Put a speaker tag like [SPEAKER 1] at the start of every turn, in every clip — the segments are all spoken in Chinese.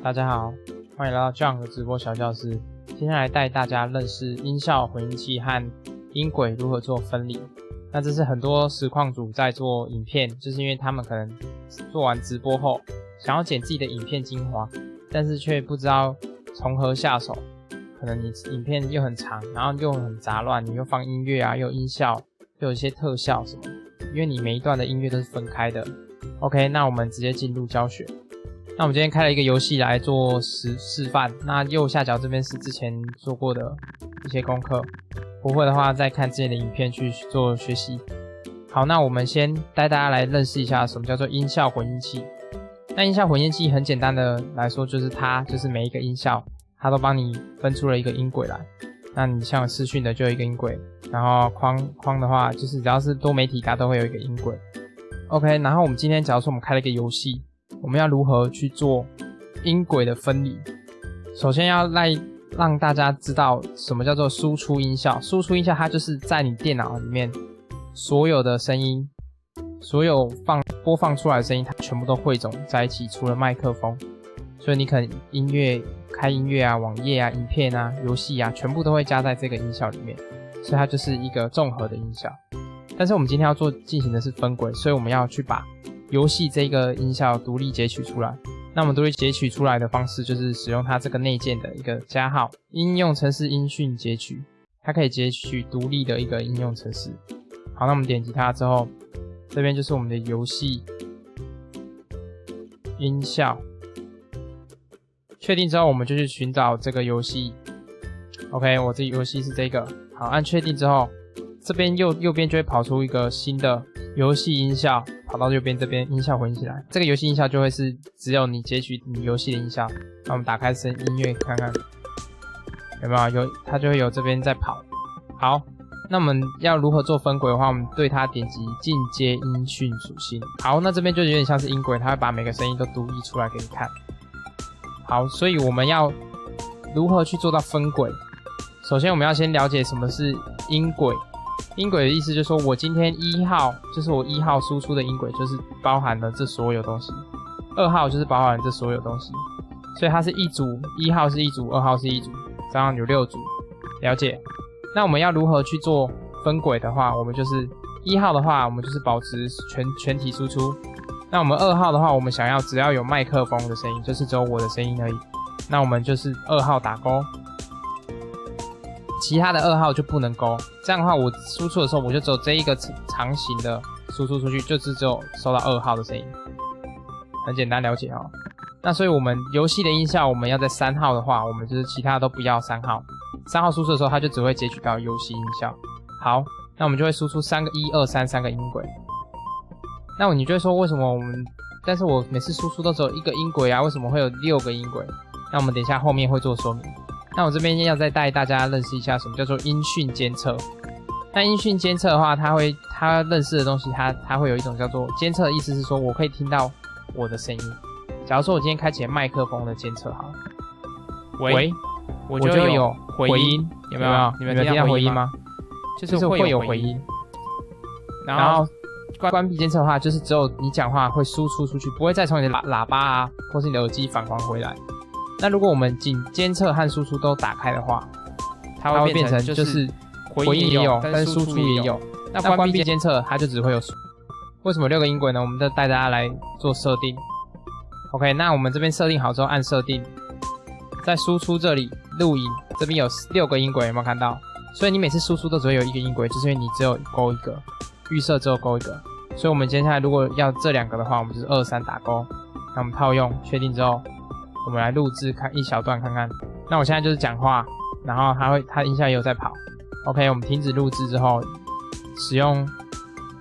[SPEAKER 1] 大家好，欢迎来到 John 的直播小教室。今天来带大家认识音效混音器和音轨如何做分离。那这是很多实况主在做影片，就是因为他们可能做完直播后，想要剪自己的影片精华，但是却不知道从何下手。可能你影片又很长，然后又很杂乱，你又放音乐啊，又有音效，又有一些特效什么的，因为你每一段的音乐都是分开的。OK， 那我们直接进入教学。那我们今天开了一个游戏来做示范，那右下角这边是之前做过的一些功课，不会的话再看之前的影片去做学习。好，那我们先带大家来认识一下什么叫做音效混音器。那音效混音器很简单的来说，就是它就是每一个音效它都帮你分出了一个音轨来。那你像有视讯的就有一个音轨，然后框的话就是只要是多媒体它都会有一个音轨。OK， 然后我们今天假如说我们开了一个游戏，我们要如何去做音轨的分离？首先要让大家知道什么叫做输出音效。输出音效它就是在你电脑里面所有的声音，所有播放出来的声音，它全部都汇总在一起，除了麦克风。所以你可能开音乐啊、网页啊、影片啊、游戏啊，全部都会加在这个音效里面，所以它就是一个综合的音效。但是我们今天要进行的是分轨，所以我们要去把游戏这个音效独立截取出来。那我们独立截取出来的方式就是使用它这个内建的一个加号应用程式音讯截取，它可以截取独立的一个应用程式。好，那我们点击它之后，这边就是我们的游戏音效。确定之后，我们就去寻找这个游戏。OK， 我这游戏是这个。好，按确定之后，这边右边就会跑出一个新的游戏音效，跑到右边这边音效混起来。这个游戏音效就会是只有你截取你游戏的音效。那我们打开音乐看看，有没有？它就会有这边在跑。好，那我们要如何做分轨的话，我们对它点击进阶音讯属性。好，那这边就有点像是音轨，它会把每个声音都独立出来给你看。好，所以我们要如何去做到分轨？首先我们要先了解什么是音轨。音轨的意思就是说，我今天1号就是我1号输出的音轨，就是包含了这所有东西；2号就是包含了这所有东西，所以它是一组，1号是一组，2号是一组，这样有6组。了解？那我们要如何去做分轨的话，我们就是1号的话，我们就是保持全体输出。那我们2号的话，我们想要只要有麦克风的声音，就是只有我的声音而已，那我们就是2号打勾，其他的2号就不能勾。这样的话，我输出的时候，我就只有这一个长形的输出出去，就是只有收到2号的声音。很简单了解哦。那所以我们游戏的音效，我们要在3号的话，我们就是其他都不要3号。3号输出的时候，它就只会截取到游戏音效。好，那我们就会输出1、2、3三个音轨。那你就会说，为什么但是我每次输出都只有1个音轨啊，为什么会有6个音轨？那我们等一下后面会做说明。那我这边要再带大家认识一下什么叫做音讯监测。那音讯监测的话，它认识的东西，它会有一种叫做监测的意思是说，我可以听到我的声音。假如说我今天开启麦克风的监测好了，喂，我就有回音，有没有？你们听到回音吗？就是会有回音。然后关闭监测的话，就是只有你讲话会输出出去，不会再从你的喇叭啊，或是你的耳机返还回来。那如果我们仅监测和输出都打开的话，它会变成就是回音也有，但是输出也有。那关闭监测，它就只会有为什么6个音轨呢？我们就带大家来做设定。OK， 那我们这边设定好之后按设定，在输出这里录影，这边有6个音轨，有没有看到？所以你每次输出都只会有1个音轨，就是因为你只有勾1个，预设只有勾1个。所以我们接下来如果要这2个的话，我们就是2、3打勾。那我们套用确定之后，我们来录制看一小段看看。那我现在就是讲话，然后它音效也有在跑。OK， 我们停止录制之后，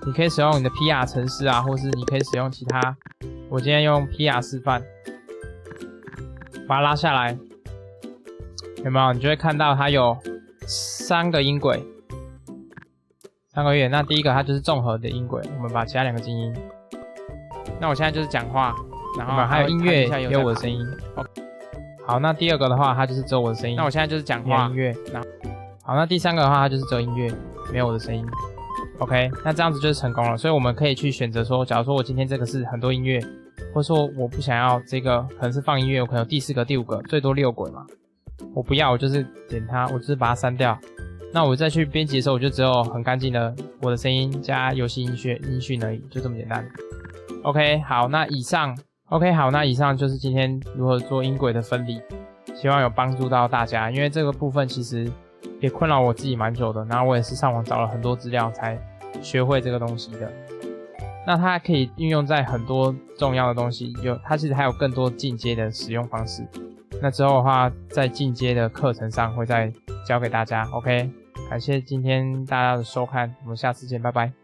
[SPEAKER 1] 你可以使用你的 PR 程式啊，或是你可以使用其他。我今天用 PR 示范，把它拉下来，有没有？你就会看到它有3个音轨。3个月，那第一个它就是综合的音轨，我们把其他2个静音。那我现在就是讲话，然后还有音乐，也有我的声音。好，那第2个的话，它就是只有我的声音。那我现在就是讲话，音乐。好，那第3个的话，它就是只有音乐，没有我的声音。OK， 那这样子就是成功了。所以我们可以去选择说，假如说我今天这个是很多音乐，或者说我不想要这个，可能是放音乐，我可能有第4个、第5个，最多6轨嘛，我不要，我就是点它，我就是把它删掉。那我再去编辑的时候，我就只有很干净的我的声音加游戏音讯而已，就这么简单。OK， 好，那以上就是今天如何做音轨的分离，希望有帮助到大家，因为这个部分其实也困扰我自己蛮久的，然后我也是上网找了很多资料才学会这个东西的。那它可以运用在很多重要的东西，它其实还有更多进阶的使用方式。那之后的话，在进阶的课程上会再教给大家。OK， 感谢今天大家的收看，我们下次见，拜拜。